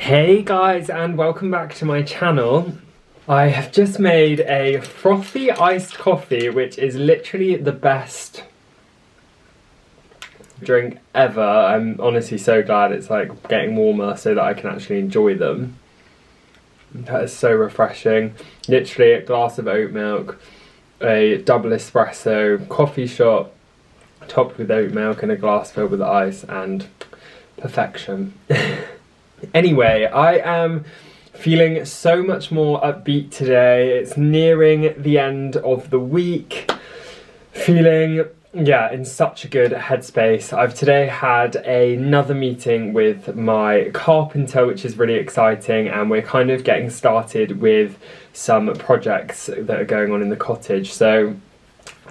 Hey guys, and welcome back to my channel. I have just made a frothy iced coffee, which is literally the best drink ever. I'm honestly so glad it's like getting warmer so that I can actually enjoy them. That is so refreshing. Literally a glass of oat milk, a double espresso coffee shot topped with oat milk and a glass filled with ice, and perfection. Anyway, I am feeling so much more upbeat today. It's nearing the end of the week. Feeling, in such a good headspace. I've today had another meeting with my carpenter, which is really exciting, and we're kind of getting started with some projects that are going on in the cottage. So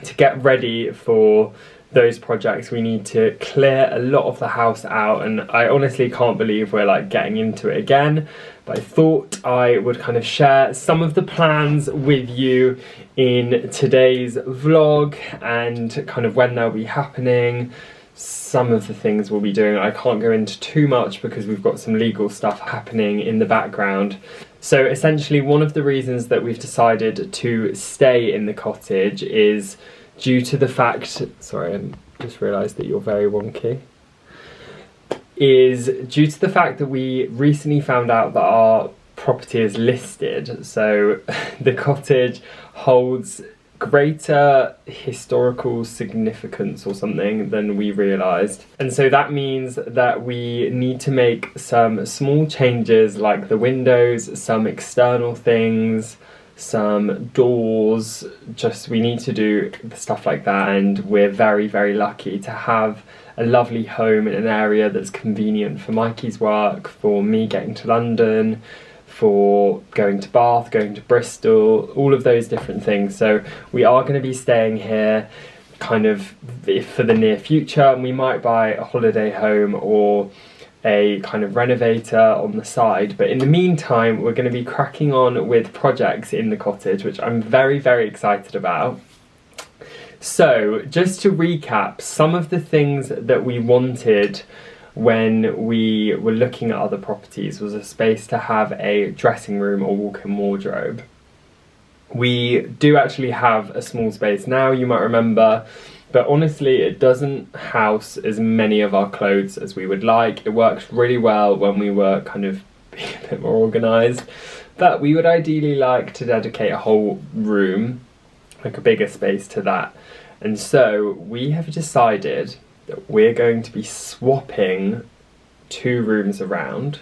to get ready for those projects, we need to clear a lot of the house out, and I honestly can't believe we're like getting into it again. But I thought I would kind of share some of the plans with you in today's vlog and kind of when they'll be happening, some of the things we'll be doing. I can't go into too much because we've got some legal stuff happening in the background. So essentially, one of the reasons that we've decided to stay in the cottage is due to the fact, sorry, I just realised that you're very wonky, is due to the fact that we recently found out that our property is listed. So the cottage holds greater historical significance or something than we realised. And so that means that we need to make some small changes, like the windows, some external things, some doors, just we need to do stuff like that. And we're very, very lucky to have a lovely home in an area that's convenient for Mikey's work, for me getting to London, for going to Bath, going to Bristol, all of those different things. So we are going to be staying here kind of for the near future, and we might buy a holiday home or a kind of renovator on the side. But in the meantime, we're going to be cracking on with projects in the cottage, which I'm very, very excited about. So just to recap, some of the things that we wanted when we were looking at other properties was a space to have a dressing room or walk-in wardrobe. We do actually have a small space now, you might remember, but honestly it doesn't house as many of our clothes as we would like. It works really well when we were kind of being a bit more organised, but we would ideally like to dedicate a whole room, like a bigger space, to that. And so we have decided that we're going to be swapping 2 rooms around,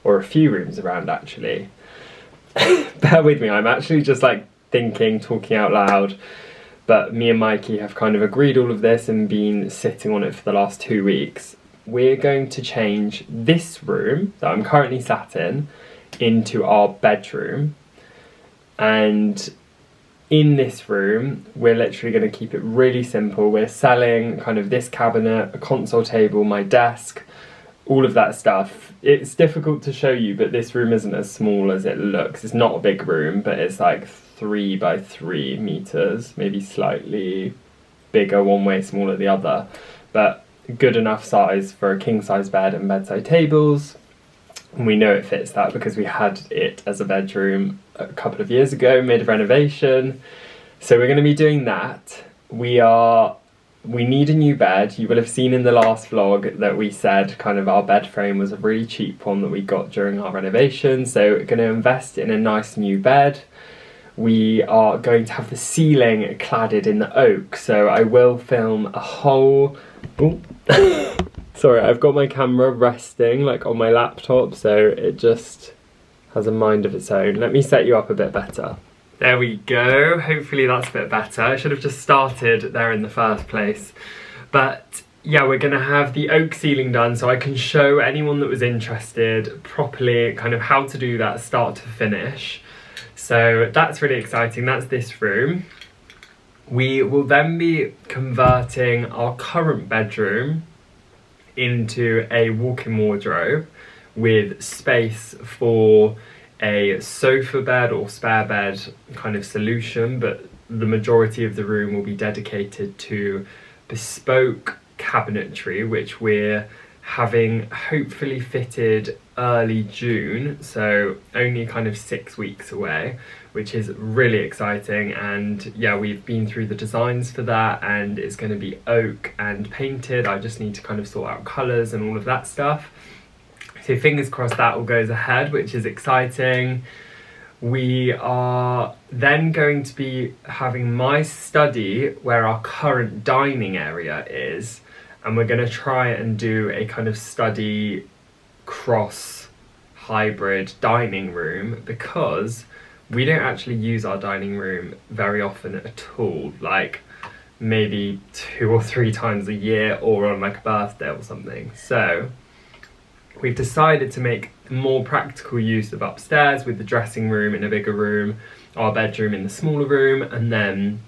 or a few rooms around actually. Bear with me, I'm actually just like talking out loud. But me and Mikey have kind of agreed all of this and been sitting on it for the last 2 weeks. We're going to change this room that I'm currently sat in into our bedroom. And in this room, we're literally going to keep it really simple. We're selling kind of this cabinet, a console table, my desk, all of that stuff. It's difficult to show you, but this room isn't as small as it looks. It's not a big room, but it's like 3 by 3 meters, maybe slightly bigger one way, smaller the other, but good enough size for a king size bed and bedside tables. And we know it fits that because we had it as a bedroom a couple of years ago, mid-renovation. So we're going to be doing that. We need a new bed. You will have seen in the last vlog that we said kind of our bed frame was a really cheap one that we got during our renovation. So we're going to invest in a nice new bed. We are going to have the ceiling cladded in the oak. So I will film a whole... Sorry, I've got my camera resting like on my laptop, so it just has a mind of its own. Let me set you up a bit better. There we go. Hopefully that's a bit better. I should have just started there in the first place. But yeah, we're going to have the oak ceiling done so I can show anyone that was interested properly kind of how to do that start to finish. So that's really exciting. That's this room. We will then be converting our current bedroom into a walk-in wardrobe with space for a sofa bed or spare bed kind of solution, but the majority of the room will be dedicated to bespoke cabinetry, which we're having hopefully fitted early June, so only kind of 6 weeks away, which is really exciting. And yeah, we've been through the designs for that, and it's going to be oak and painted. I just need to kind of sort out colours and all of that stuff. So fingers crossed that all goes ahead, which is exciting. We are then going to be having my study where our current dining area is, and we're going to try and do a kind of study cross hybrid dining room, because we don't actually use our dining room very often at all, like maybe 2 or 3 times a year, or on like a birthday or something. So we've decided to make more practical use of upstairs, with the dressing room in a bigger room, our bedroom in the smaller room, and then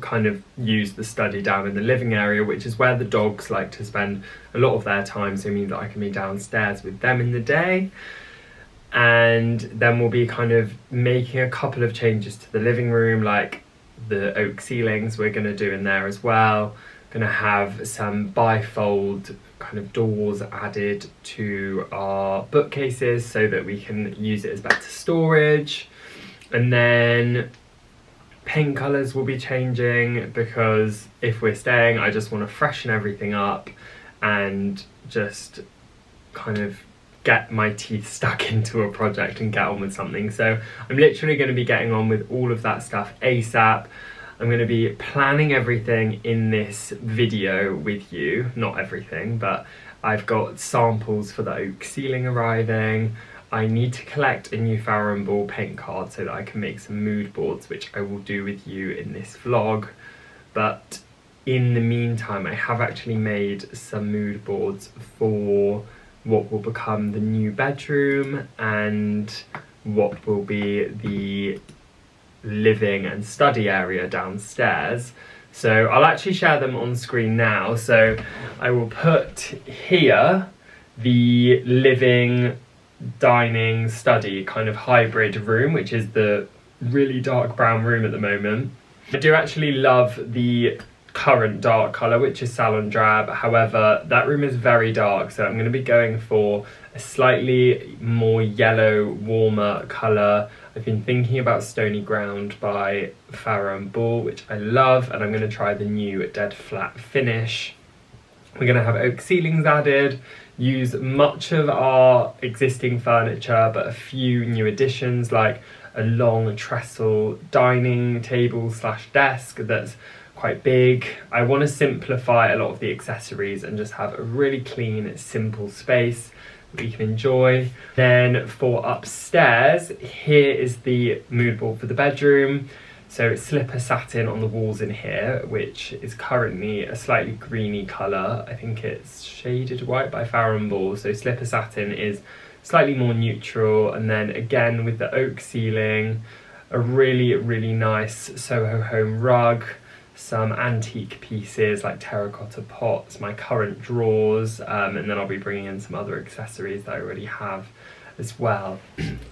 kind of use the study down in the living area, which is where the dogs like to spend a lot of their time, so it means that I can be downstairs with them in the day. And then we'll be kind of making a couple of changes to the living room, like the oak ceilings we're going to do in there as well. Going to have some bifold kind of doors added to our bookcases so that we can use it as better storage. And then paint colours will be changing, because if we're staying, I just want to freshen everything up and just kind of get my teeth stuck into a project and get on with something. So I'm literally going to be getting on with all of that stuff ASAP. I'm going to be planning everything in this video with you. Not everything, but I've got samples for the oak ceiling arriving. I need to collect a new Farrow & Ball paint card so that I can make some mood boards, which I will do with you in this vlog. But in the meantime, I have actually made some mood boards for what will become the new bedroom and what will be the living and study area downstairs. So I'll actually share them on screen now. So I will put here the living, dining, study kind of hybrid room, which is the really dark brown room at the moment. I do actually love the current dark colour, which is salon drab. However, that room is very dark, so I'm going to be going for a slightly more yellow, warmer colour. I've been thinking about Stony Ground by Farrow & Ball, which I love, and I'm going to try the new dead flat finish. We're going to have oak ceilings added, use much of our existing furniture, but a few new additions, like a long trestle dining table slash desk that's quite big. I want to simplify a lot of the accessories and just have a really clean, simple space that we can enjoy. Then for upstairs, here is the mood board for the bedroom. So it's slipper satin on the walls in here, which is currently a slightly greeny colour. I think it's shaded white by Farrow & Ball. So slipper satin is slightly more neutral. And then again with the oak ceiling, a really, really nice Soho Home rug, some antique pieces like terracotta pots, my current drawers, and then I'll be bringing in some other accessories that I already have as well.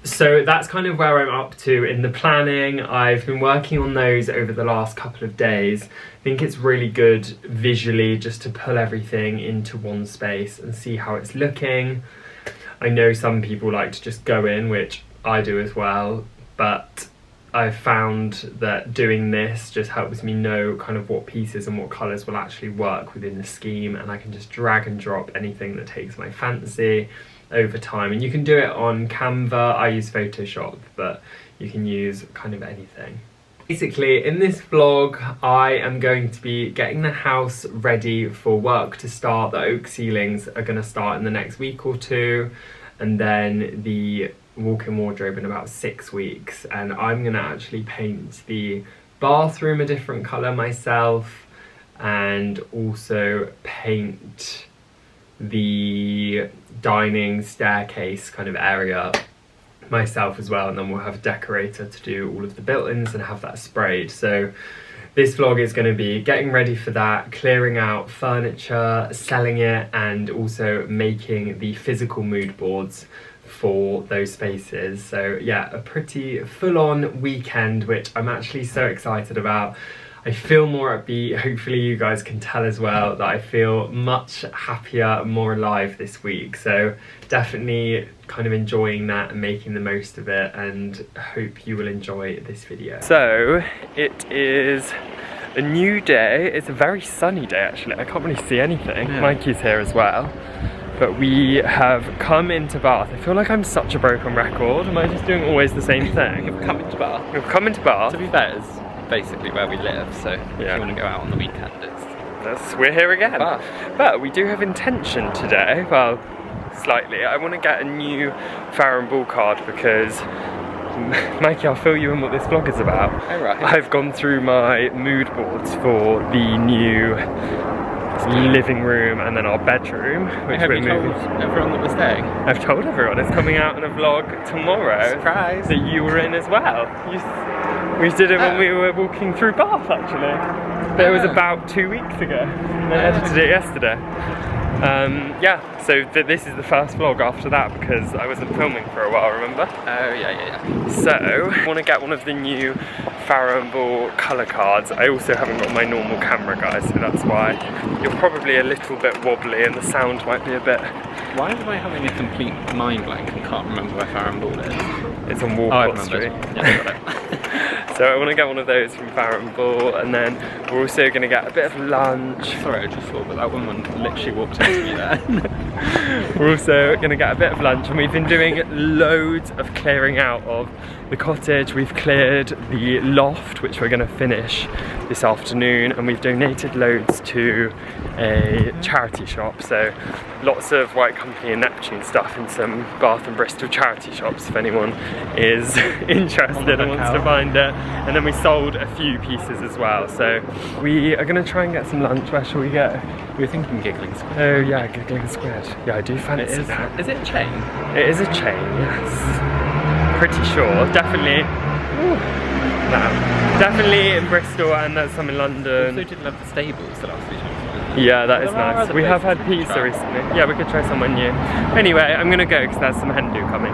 So that's kind of where I'm up to in the planning. I've been working on those over the last couple of days. I think it's really good visually just to pull everything into one space and see how it's looking. I know some people like to just go in, which I do as well, but I've found that doing this just helps me know kind of what pieces and what colours will actually work within the scheme, and I can just drag and drop anything that takes my fancy over time. And you can do it on Canva. I use Photoshop, but you can use kind of anything. Basically, in this vlog, I am going to be getting the house ready for work to start. The oak ceilings are going to start in the next week or two, and then the walk-in wardrobe in about 6 weeks. And I'm going to actually paint the bathroom a different colour myself, and also paint the dining staircase kind of area myself as well, and then we'll have a decorator to do all of the built-ins and have that sprayed. So this vlog is going to be getting ready for that, clearing out furniture, selling it, and also making the physical mood boards for those spaces. So yeah, a pretty full-on weekend, which I'm actually so excited about. I feel more upbeat. Hopefully you guys can tell as well that I feel much happier, more alive this week. So definitely kind of enjoying that and making the most of it, and hope you will enjoy this video. So it is a new day. It's a very sunny day actually. I can't really see anything. Yeah. Mikey's here as well. But we have come into Bath. I feel like I'm such a broken record. Am I just doing always the same thing? We've come into Bath. We've come into Bath. To be fair, it's basically where we live, so if you want to go out on the weekend, we're here again. Bath. But we do have intention today, well, slightly. I want to get a new Farrow & Ball card because, Mikey, I'll fill you in what this vlog is about. Oh, right. I've gone through my mood boards for the new living room and then our bedroom, which we're moving. Have you told everyone that we're staying? I've told everyone. It's coming out in a vlog tomorrow. Surprise! That you were in as well. We did it when we were walking through Bath actually. But it was about 2 weeks ago. And I edited it yesterday. Yeah, so this is the first vlog after that because I wasn't filming for a while, remember? Oh, yeah. So, I want to get one of the new Farrow & Ball colour cards. I also haven't got my normal camera, guys, so that's why you're probably a little bit wobbly and the sound might be a bit... Why am I having a complete mind blank and can't remember where Farrow & Ball is? It's on Walpole Street. Yeah, got it. So I want to get one of those from Farrow & Ball, and then we're also going to get a bit of lunch. Sorry, I just thought, but that woman literally walked into me there. We're also going to get a bit of lunch, and we've been doing loads of clearing out of the cottage. We've cleared the loft, which we're going to finish this afternoon, and we've donated loads to a charity shop. So lots of White Company and Neptune stuff in some Bath and Bristol charity shops if anyone is interested and wants to find it. And then we sold a few pieces as well. So we are going to try and get some lunch. Where shall we go? We were thinking Giggling Squid. Oh yeah, Giggling Squid. Yeah, I do fancy that. Is it a chain? It is a chain, yes. Pretty sure. Definitely. Ooh, no. Definitely in Bristol, and there's some in London. We also did love the stables the last few times. Yeah, that is nice. We have had pizza recently. Yeah, we could try someone new. Anyway, I'm gonna go because there's some hen do coming.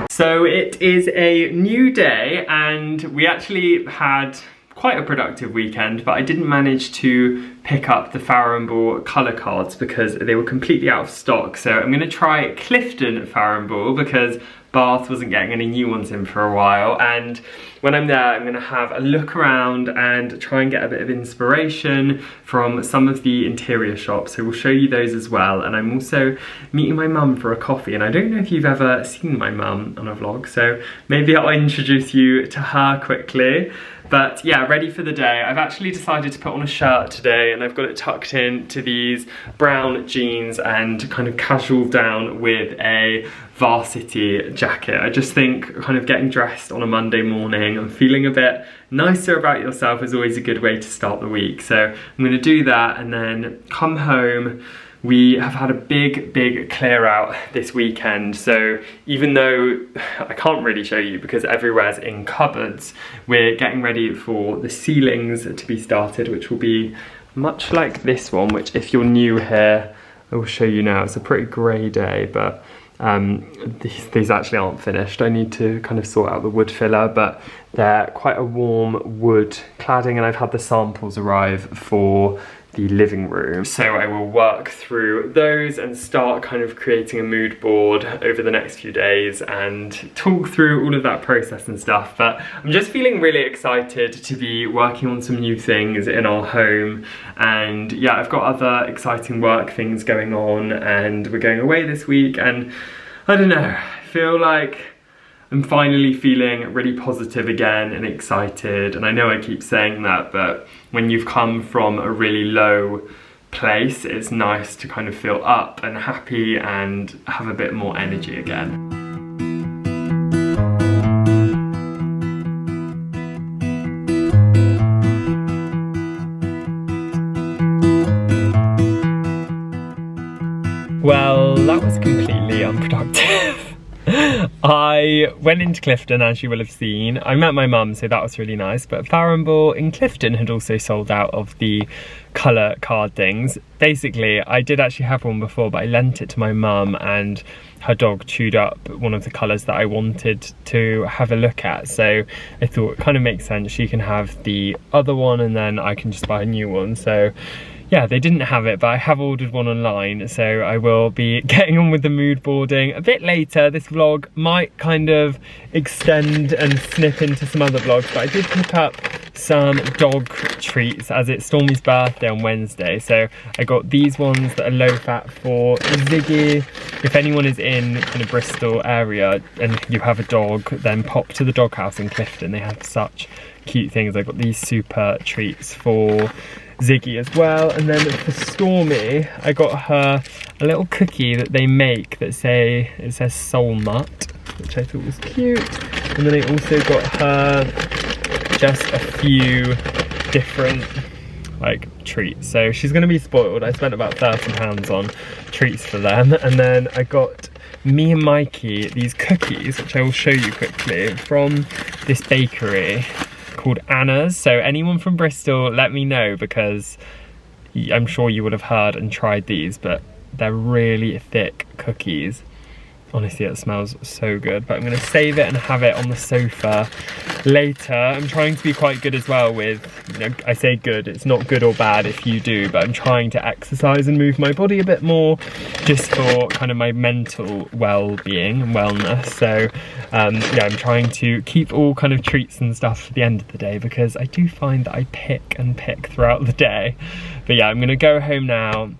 So it is a new day, and we actually had quite a productive weekend, but I didn't manage to pick up the Farrow & Ball colour cards because they were completely out of stock. So I'm gonna try Clifton Farrow & Ball because Bath wasn't getting any new ones in for a while, and when I'm there I'm going to have a look around and try and get a bit of inspiration from some of the interior shops, so we'll show you those as well. And I'm also meeting my mum for a coffee, and I don't know if you've ever seen my mum on a vlog, so maybe I'll introduce you to her quickly. But yeah, ready for the day. I've actually decided to put on a shirt today, and I've got it tucked in to these brown jeans and kind of casual down with a varsity jacket. I just think kind of getting dressed on a Monday morning and feeling a bit nicer about yourself is always a good way to start the week. So I'm gonna do that and then come home. We have had a big clear out this weekend, so even though I can't really show you because everywhere's in cupboards, we're getting ready for the ceilings to be started, which will be much like this one, which if you're new here, I will show you now. It's a pretty grey day, but these actually aren't finished. I need to kind of sort out the wood filler, but they're quite a warm wood cladding, and I've had the samples arrive for the living room. So I will work through those and start kind of creating a mood board over the next few days and talk through all of that process and stuff. But I'm just feeling really excited to be working on some new things in our home. And yeah, I've got other exciting work things going on, and we're going away this week, and I don't know, I feel like I'm finally feeling really positive again and excited. And I know I keep saying that, but when you've come from a really low place, it's nice to kind of feel up and happy and have a bit more energy again. Well, that was completely unproductive. I went into Clifton, as you will have seen. I met my mum, so that was really nice. But Farrenball in Clifton had also sold out of the colour card things. Basically, I did actually have one before, but I lent it to my mum and her dog chewed up one of the colours that I wanted to have a look at. So I thought it kind of makes sense. She can have the other one and then I can just buy a new one. So yeah, they didn't have it, but I have ordered one online, so I will be getting on with the mood boarding a bit later. This vlog might kind of extend and snip into some other vlogs, but I did pick up some dog treats as it's Stormy's birthday on Wednesday. So I got these ones that are low fat for Ziggy. If anyone is in kind of Bristol area and you have a dog, then pop to the doghouse in Clifton. They have such cute things. I got these super treats for Ziggy as well, and then for Stormy I got her a little cookie that they make that says soul nut, which I thought was cute. And then I also got her just a few different like treats, so she's gonna be spoiled. I spent about £30 on treats for them. And then I got me and Mikey these cookies, which I will show you quickly, from this bakery called Anna's. So anyone from Bristol, let me know, because I'm sure you would have heard and tried these, but they're really thick cookies. Honestly, it smells so good, but I'm gonna save it and have it on the sofa later. I'm trying to be quite good as well with, you know, I say good, it's not good or bad if you do, but I'm trying to exercise and move my body a bit more just for kind of my mental well-being and wellness. So yeah, I'm trying to keep all kind of treats and stuff for the end of the day, because I do find that I pick and pick throughout the day. But yeah, I'm gonna go home now,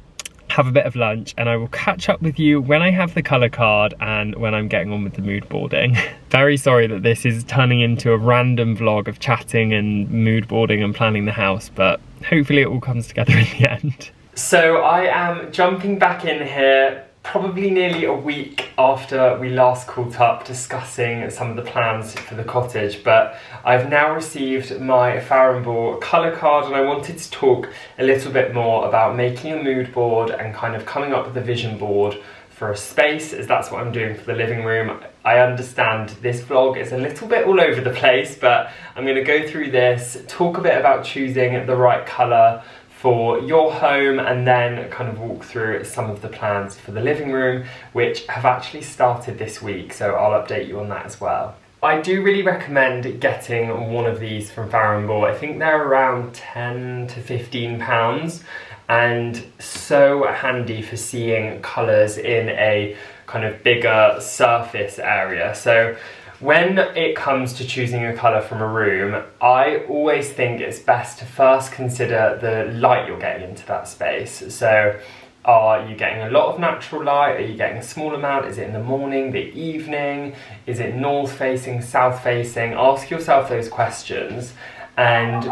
have a bit of lunch, and I will catch up with you when I have the colour card and when I'm getting on with the mood boarding. Very sorry that this is turning into a random vlog of chatting and mood boarding and planning the house, but hopefully it all comes together in the end. So I am jumping back in here probably nearly a week after we last caught up discussing some of the plans for the cottage, but I've now received my Farrenball colour card, and I wanted to talk a little bit more about making a mood board and kind of coming up with a vision board for a space, as that's what I'm doing for the living room. I understand this vlog is a little bit all over the place, but I'm going to go through this, talk a bit about choosing the right colour for your home, and then kind of walk through some of the plans for the living room, which have actually started this week, so I'll update you on that as well. I do really recommend getting one of these from Farrenball. I think they're around £10 to £15, and so handy for seeing colours in a kind of bigger surface area. So when it comes to choosing a colour from a room, I always think it's best to first consider the light you're getting into that space. So are you getting a lot of natural light? Are you getting a small amount? Is it in the morning, the evening? Is it north facing, south facing? Ask yourself those questions. And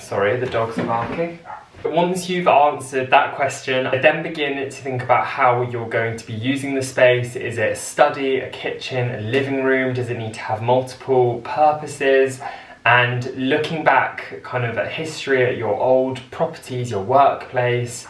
sorry, the dogs are barking. Once you've answered that question, I then begin to think about how you're going to be using the space. Is it a study, a kitchen, a living room? Does it need to have multiple purposes? And looking back kind of at history, at your old properties, your workplace,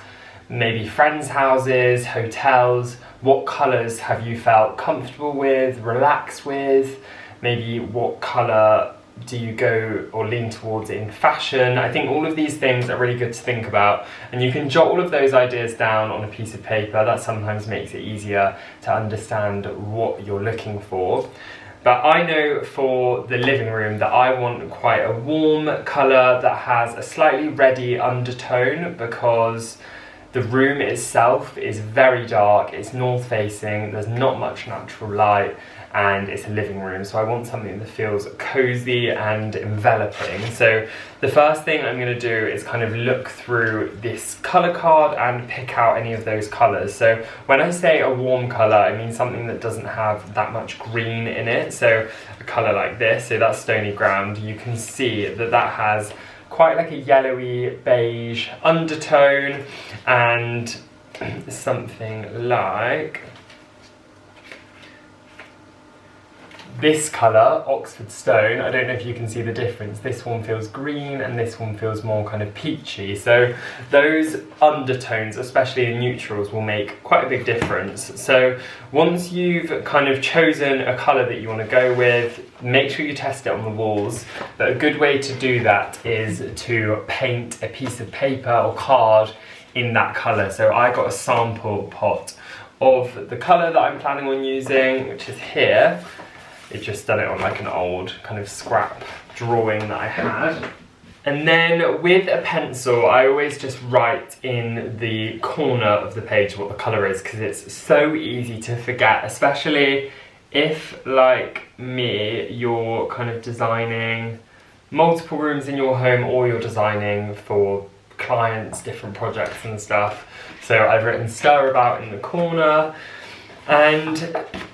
maybe friends' houses, hotels, what colours have you felt comfortable with, relaxed with? Maybe what colour do you go or lean towards in fashion? I think all of these things are really good to think about, and you can jot all of those ideas down on a piece of paper. That sometimes makes it easier to understand what you're looking for. But I know for the living room that I want quite a warm colour that has a slightly reddy undertone, because the room itself is very dark, it's north facing, there's not much natural light, and it's a living room, so I want something that feels cozy and enveloping. So the first thing I'm going to do is kind of look through this colour card and pick out any of those colours. So when I say a warm colour, I mean something that doesn't have that much green in it. So a colour like this, so that's stony ground, you can see that that has quite like a yellowy beige undertone, and something like this colour, Oxford Stone, I don't know if you can see the difference. This one feels green and this one feels more kind of peachy. So those undertones, especially in neutrals, will make quite a big difference. So once you've kind of chosen a colour that you want to go with, make sure you test it on the walls. But a good way to do that is to paint a piece of paper or card in that colour. So I got a sample pot of the colour that I'm planning on using, which is here. It's just done it on like an old kind of scrap drawing that I had. And then with a pencil, I always just write in the corner of the page what the colour is, because it's so easy to forget, especially if, like me, you're kind of designing multiple rooms in your home, or you're designing for clients, different projects and stuff. So I've written stir about in the corner. And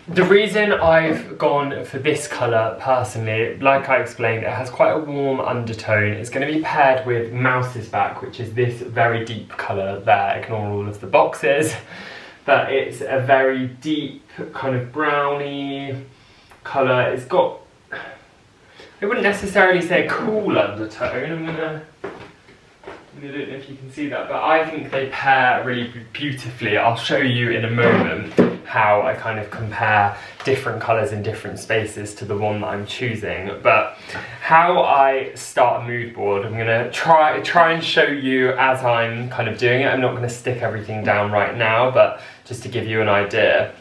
the reason I've gone for this colour personally, like I explained, it has quite a warm undertone. It's going to be paired with Mouse's Back, which is this very deep colour there. Ignore all of the boxes. But it's a very deep kind of browny colour. It's got, I wouldn't necessarily say a cool undertone. I don't know if you can see that, but I think they pair really beautifully. I'll show you in a moment how I kind of compare different colours in different spaces to the one that I'm choosing. But how I start a mood board, I'm going to try and show you as I'm kind of doing it. I'm not going to stick everything down right now, but just to give you an idea.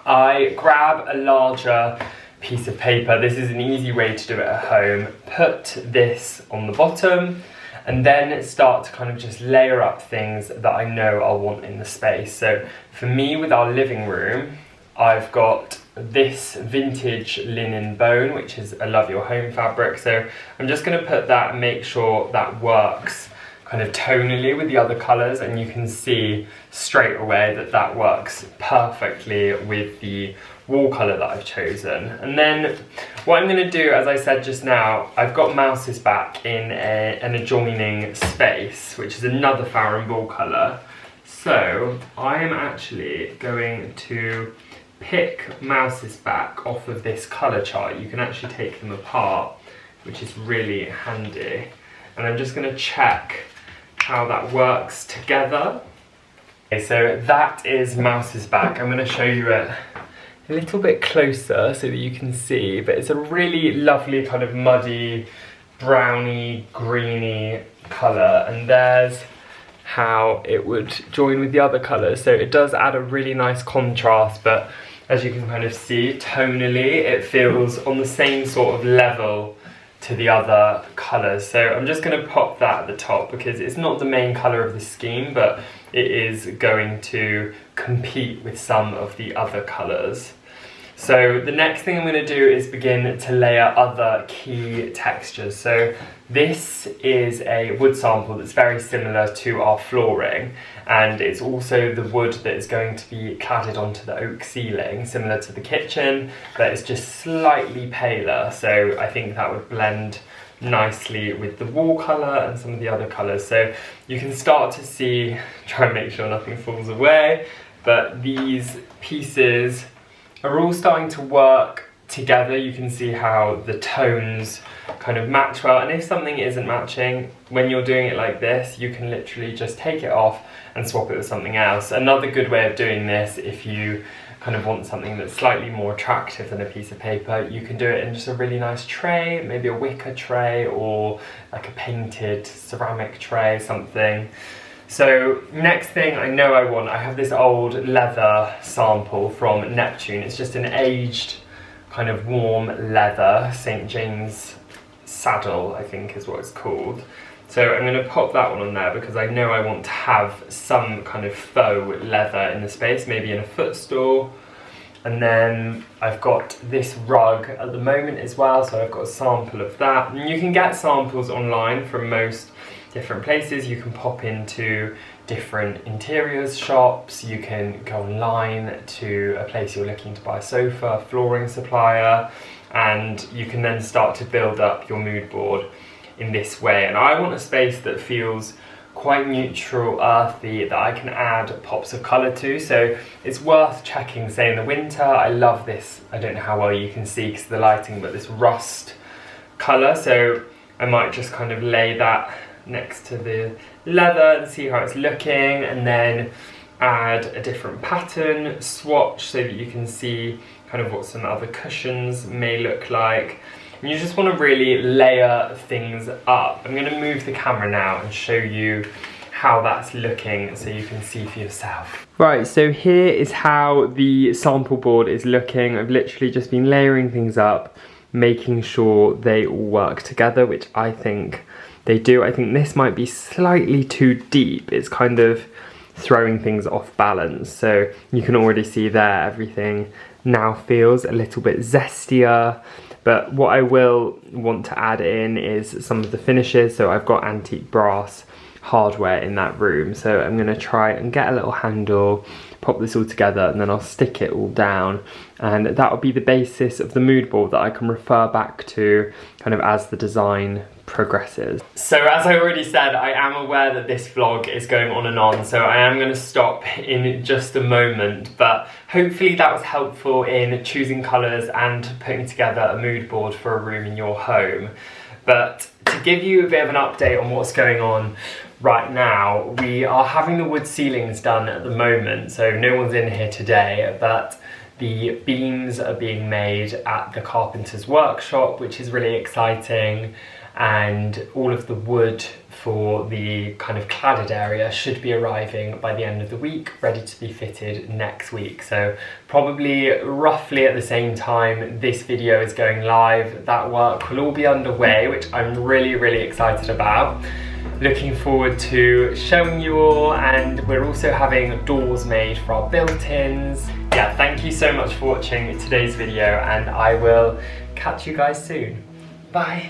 I grab a larger piece of paper. This is an easy way to do it at home. Put this on the bottom, and then start to kind of just layer up things that I know I'll want in the space. So for me, with our living room, I've got this vintage linen bone, which is a Love Your Home fabric. So I'm just gonna put that and make sure that works kind of tonally with the other colours, and you can see straight away that that works perfectly with the wall colour that I've chosen. And then what I'm going to do, as I said just now, I've got Mouse's Back in an adjoining space, which is another Farrow & Ball colour. So I am actually going to pick Mouse's Back off of this colour chart. You can actually take them apart, which is really handy. And I'm just going to check how that works together. Okay, so that is Mouse's Back. I'm going to show you it a little bit closer so that you can see, but it's a really lovely kind of muddy, browny, greeny colour, and there's how it would join with the other colours. So it does add a really nice contrast, but as you can kind of see, tonally it feels on the same sort of level to the other colours. So I'm just going to pop that at the top because it's not the main colour of the scheme, but it is going to compete with some of the other colours. So the next thing I'm going to do is begin to layer other key textures. So this is a wood sample that's very similar to our flooring, and it's also the wood that is going to be cladded onto the oak ceiling, similar to the kitchen, but it's just slightly paler. So I think that would blend nicely with the wall colour and some of the other colours. So you can start to see, try and make sure nothing falls away, but these pieces are all starting to work together. You can see how the tones kind of match well, and if something isn't matching, when you're doing it like this, you can literally just take it off and swap it with something else. Another good way of doing this, if you kind of want something that's slightly more attractive than a piece of paper, you can do it in just a really nice tray, maybe a wicker tray or like a painted ceramic tray, something. So next thing I know I have this old leather sample from Neptune. It's just an aged kind of warm leather, St. James saddle I think is what it's called. So I'm going to pop that one on there because I know I want to have some kind of faux leather in the space, maybe in a footstool. And then I've got this rug at the moment as well, so I've got a sample of that. And you can get samples online from most different places. You can pop into different interiors shops, you can go online to a place you're looking to buy a sofa, flooring supplier, and you can then start to build up your mood board in this way. And I want a space that feels quite neutral, earthy, that I can add pops of colour to. So it's worth checking, say in the winter. I love this, I don't know how well you can see because of the lighting, but this rust colour. So I might just kind of lay that next to the leather and see how it's looking, and then add a different pattern swatch so that you can see kind of what some other cushions may look like. And you just want to really layer things up. I'm going to move the camera now and show you how that's looking so you can see for yourself. Right, so here is how the sample board is looking. I've literally just been layering things up, making sure they all work together, which I think they do. I think this might be slightly too deep. It's kind of throwing things off balance. So you can already see there everything now feels a little bit zestier. But what I will want to add in is some of the finishes. So I've got antique brass hardware in that room. So I'm going to try and get a little handle, pop this all together, and then I'll stick it all down. And that will be the basis of the mood board that I can refer back to kind of as the design progresses. So as I already said, I am aware that this vlog is going on and on, so I am going to stop in just a moment, but hopefully that was helpful in choosing colours and putting together a mood board for a room in your home. But to give you a bit of an update on what's going on right now, we are having the wood ceilings done at the moment, so no one's in here today, but the beams are being made at the carpenter's workshop, which is really exciting, and all of the wood for the kind of cladded area should be arriving by the end of the week, ready to be fitted next week. So probably roughly at the same time this video is going live, that work will all be underway, which I'm really, really excited about. Looking forward to showing you all, and we're also having doors made for our built-ins. Yeah, thank you so much for watching today's video, and I will catch you guys soon. Bye.